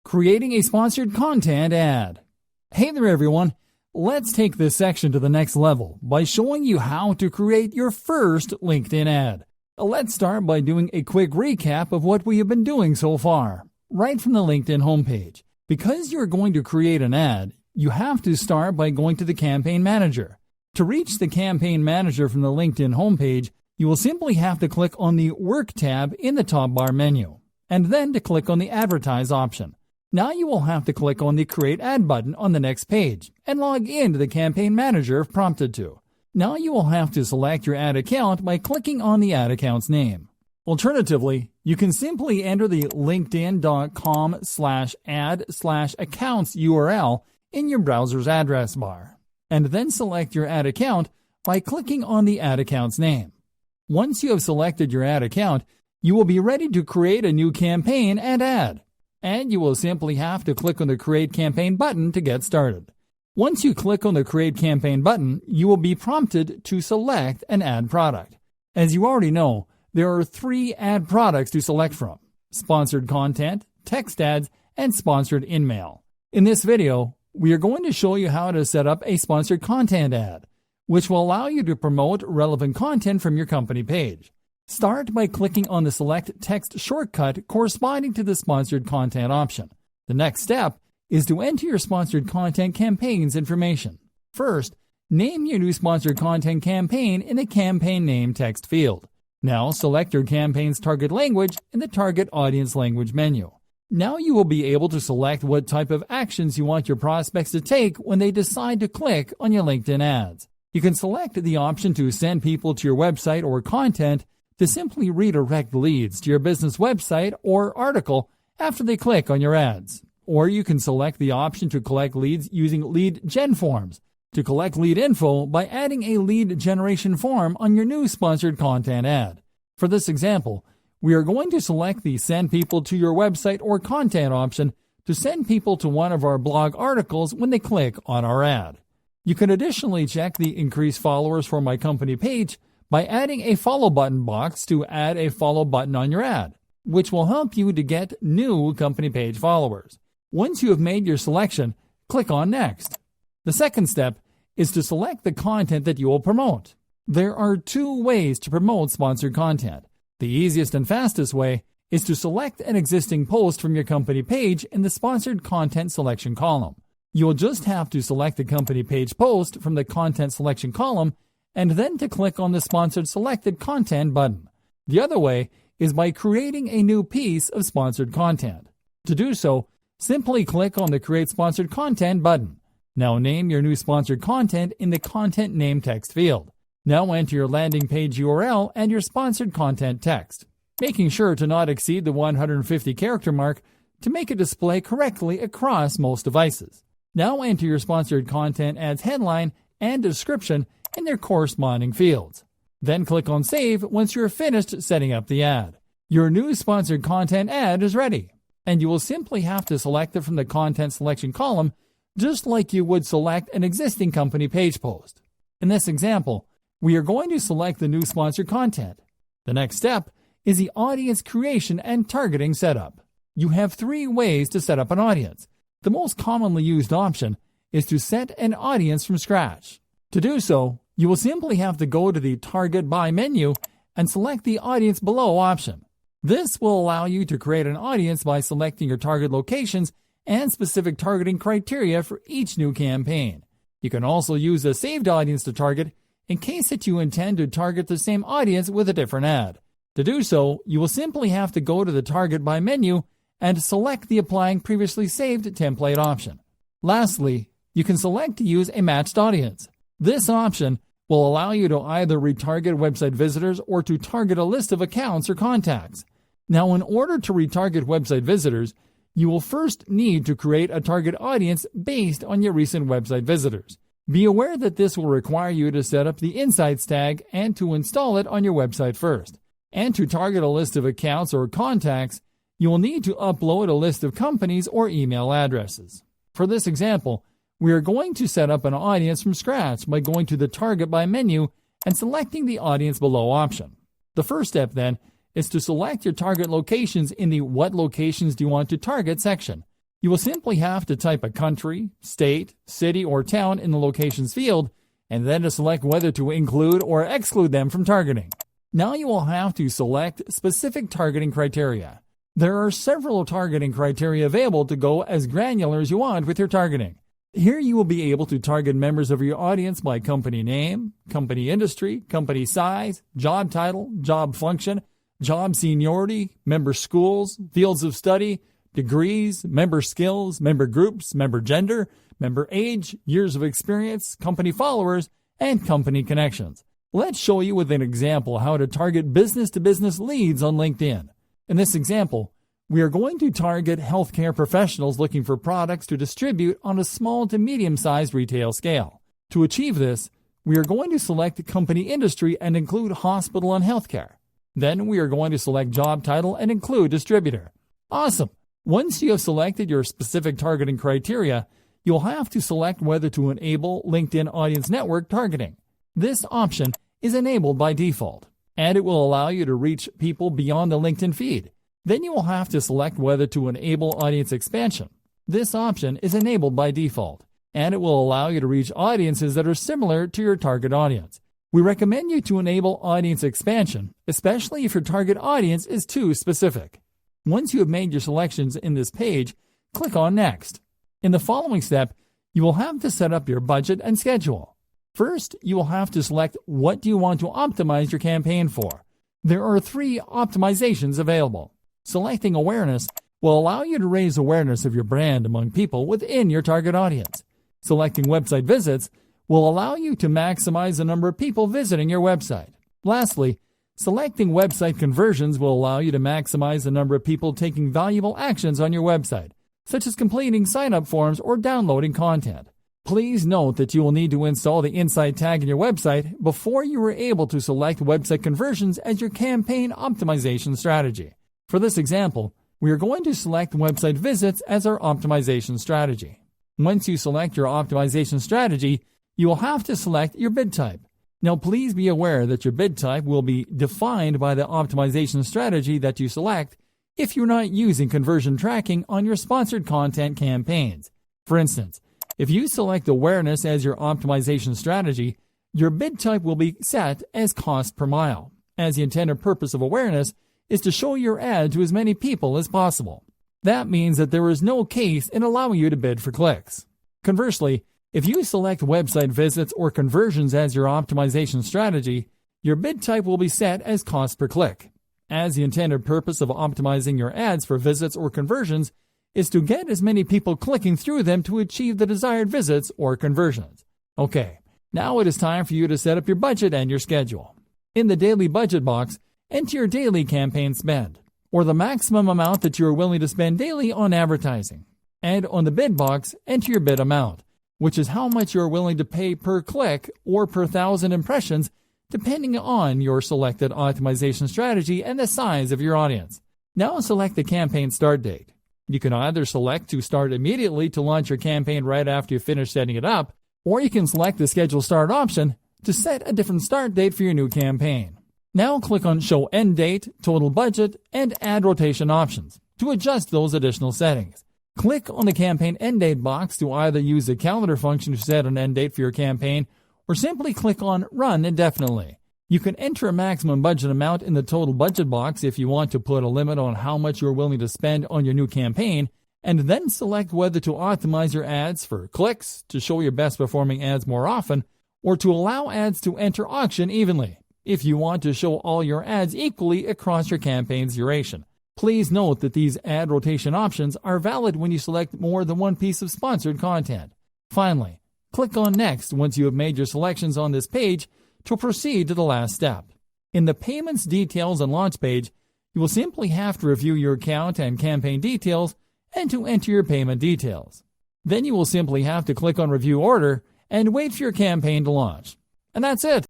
Creating a sponsored content ad. Hey there everyone, let's take this section to the next level by showing you how to create your first LinkedIn ad. Let's start by doing a quick recap of what we have been doing so far, right from the LinkedIn homepage. Because you're going to create an ad, you have to start by going to the Campaign Manager. To reach the Campaign Manager from the LinkedIn homepage, you will simply have to click on the Work tab in the top bar menu, and then to click on the Advertise option. Now you will have to click on the Create Ad button on the next page and log into the Campaign Manager if prompted to. Now you will have to select your ad account by clicking on the ad account's name. Alternatively, you can simply enter the linkedin.com/ad/accounts URL in your browser's address bar, and then select your ad account by clicking on the ad account's name. Once you have selected your ad account, you will be ready to create a new campaign and ad, and you will simply have to click on the Create Campaign button to get started. Once you click on the Create Campaign button, you will be prompted to select an ad product. As you already know, there are 3 ad products to select from: sponsored content, text ads, and sponsored in-mail. In this video, we are going to show you how to set up a sponsored content ad, which will allow you to promote relevant content from your company page. Start by clicking on the Select Text shortcut corresponding to the Sponsored Content option. The next step is to enter your sponsored content campaign's information. First, name your new sponsored content campaign in the Campaign Name text field. Now select your campaign's target language in the Target Audience Language menu. Now you will be able to select what type of actions you want your prospects to take when they decide to click on your LinkedIn ads. You can select the option to send people to your website or content, to simply redirect leads to your business website or article after they click on your ads. Or you can select the option to collect leads using lead gen forms, to collect lead info by adding a lead generation form on your new sponsored content ad. For this example, we are going to select the Send People to Your Website or Content option to send people to one of our blog articles when they click on our ad. You can additionally check the Increase Followers for My Company page by adding a follow button box to add a follow button on your ad, which will help you to get new company page followers. Once you have made your selection, click on Next. The second step is to select the content that you will promote. There are 2 ways to promote sponsored content. The easiest and fastest way is to select an existing post from your company page in the Sponsored Content Selection column. You will just have to select the company page post from the Content Selection column and then to click on the Sponsored Selected Content button. The other way is by creating a new piece of sponsored content. To do so, simply click on the Create Sponsored Content button. Now name your new sponsored content in the Content Name text field. Now enter your landing page URL and your sponsored content text, making sure to not exceed the 150 character mark to make it display correctly across most devices. Now enter your sponsored content ad's headline and description in their corresponding fields. Then click on Save once you're finished setting up the ad. Your new sponsored content ad is ready, and you will simply have to select it from the Content Selection column just like you would select an existing company page post. In this example, we are going to select the new sponsored content. The next step is the audience creation and targeting setup. You have 3 ways to set up an audience. The most commonly used option is to set an audience from scratch. To do so, you will simply have to go to the Target By menu and select the Audience Below option. This will allow you to create an audience by selecting your target locations and specific targeting criteria for each new campaign. You can also use a saved audience to target in case that you intend to target the same audience with a different ad. To do so, you will simply have to go to the Target By menu and select the Applying Previously Saved template option. Lastly, you can select to use a matched audience. This option will allow you to either retarget website visitors or to target a list of accounts or contacts. Now, in order to retarget website visitors, you will first need to create a target audience based on your recent website visitors. Be aware that this will require you to set up the Insights tag and to install it on your website first. And to target a list of accounts or contacts, you will need to upload a list of companies or email addresses. For this example, we are going to set up an audience from scratch by going to the Target By menu and selecting the Audience Below option. The first step then is to select your target locations in the What Locations Do You Want to Target section. You will simply have to type a country, state, city, or town in the locations field, and then to select whether to include or exclude them from targeting. Now you will have to select specific targeting criteria. There are several targeting criteria available to go as granular as you want with your targeting. Here you will be able to target members of your audience by company name, company industry, company size, job title, job function, job seniority, member schools, fields of study, degrees, member skills, member groups, member gender, member age, years of experience, company followers, and company connections. Let's show you with an example how to target business-to-business leads on LinkedIn. In this example, we are going to target healthcare professionals looking for products to distribute on a small to medium-sized retail scale. To achieve this, we are going to select company industry and include hospital and healthcare. Then we are going to select job title and include distributor. Awesome! Once you have selected your specific targeting criteria, you'll have to select whether to enable LinkedIn Audience Network targeting. This option is enabled by default, and it will allow you to reach people beyond the LinkedIn feed. Then you will have to select whether to enable audience expansion. This option is enabled by default, and it will allow you to reach audiences that are similar to your target audience. We recommend you to enable audience expansion, especially if your target audience is too specific. Once you have made your selections in this page, click on Next. In the following step, you will have to set up your budget and schedule. First, you will have to select what do you want to optimize your campaign for. There are 3 optimizations available. Selecting awareness will allow you to raise awareness of your brand among people within your target audience. Selecting website visits will allow you to maximize the number of people visiting your website. Lastly, selecting website conversions will allow you to maximize the number of people taking valuable actions on your website, such as completing sign-up forms or downloading content. Please note that you will need to install the Insight tag in your website before you are able to select website conversions as your campaign optimization strategy. For this example, we are going to select website visits as our optimization strategy. Once you select your optimization strategy, you will have to select your bid type. Now please be aware that your bid type will be defined by the optimization strategy that you select if you're not using conversion tracking on your sponsored content campaigns. For instance, if you select awareness as your optimization strategy, your bid type will be set as cost per mile, as the intended purpose of awareness is to show your ad to as many people as possible. That means that there is no case in allowing you to bid for clicks. Conversely, if you select website visits or conversions as your optimization strategy, your bid type will be set as cost per click, as the intended purpose of optimizing your ads for visits or conversions is to get as many people clicking through them to achieve the desired visits or conversions. Okay, now it is time for you to set up your budget and your schedule. In the daily budget box, enter your daily campaign spend, or the maximum amount that you are willing to spend daily on advertising. And on the bid box, enter your bid amount, which is how much you are willing to pay per click or per 1,000 impressions, depending on your selected optimization strategy and the size of your audience. Now select the campaign start date. You can either select to start immediately to launch your campaign right after you finish setting it up, or you can select the schedule start option to set a different start date for your new campaign. Now click on Show End Date, Total Budget, and Ad Rotation options to adjust those additional settings. Click on the Campaign End Date box to either use the calendar function to set an end date for your campaign, or simply click on Run Indefinitely. You can enter a maximum budget amount in the Total Budget box if you want to put a limit on how much you're willing to spend on your new campaign, and then select whether to optimize your ads for clicks to show your best performing ads more often, or to allow ads to enter auction evenly if you want to show all your ads equally across your campaign's duration. Please note that these ad rotation options are valid when you select more than one piece of sponsored content. Finally, click on Next once you have made your selections on this page to proceed to the last step. In the Payments Details and Launch page, you will simply have to review your account and campaign details and to enter your payment details. Then you will simply have to click on Review Order and wait for your campaign to launch. And that's it.